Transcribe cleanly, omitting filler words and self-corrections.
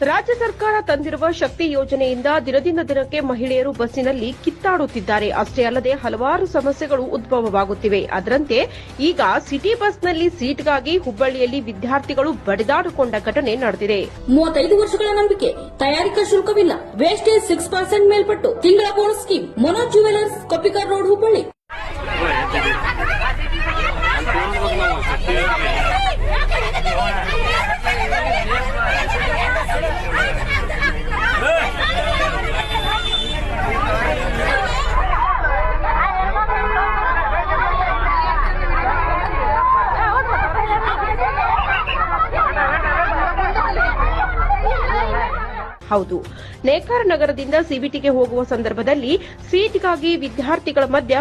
ರಾಜ್ಯ ಸರ್ಕಾರ ತಂದಿರುವ ಶಕ್ತಿ ಯೋಜನೆಯಿಂದ ದಿನದಿಂದ ದಿನಕ್ಕೆ ಮಹಿಳೆಯರು ಬಸ್ಸಿನಲ್ಲಿ ಕಿತ್ತಾಡುತ್ತಿದ್ದಾರೆ. ಅಷ್ಟೇ ಅಲ್ಲದೆ ಹಲವಾರು ಸಮಸ್ಯೆಗಳು ಉದ್ಭವವಾಗುತ್ತಿವೆ. ಅದರಂತೆ ಈಗ ಸಿಟಿ ಬಸ್ನಲ್ಲಿ ಸೀಟ್ಗಾಗಿ ಹುಬ್ಬಳ್ಳಿಯಲ್ಲಿ ವಿದ್ಯಾರ್ಥಿಗಳು ಬಡಿದಾಡಿಕೊಂಡ ಘಟನೆ ನಡೆದಿದೆ. 35 ವರ್ಷಗಳ ನಂಬಿಕೆ, ತಯಾರಿಕಾ ಶುಲ್ಕವಿಲ್ಲ, ವೇಸ್ಟೇಜ್ 6% ಮೇಲ್ಪಟ್ಟು, ತಿಂಗಳ bonus scheme. Manoj jewellers, Koppikar road, Hubballi. ಹೌದು, ನೇಕಾರ ನಗರದಿಂದ ಸಿಬಿಟಿಗೆ ಹೋಗುವ ಸಂದರ್ಭದಲ್ಲಿ ಸೀಟ್ಗಾಗಿ ವಿದ್ಯಾರ್ಥಿಗಳ ಮಧ್ಯ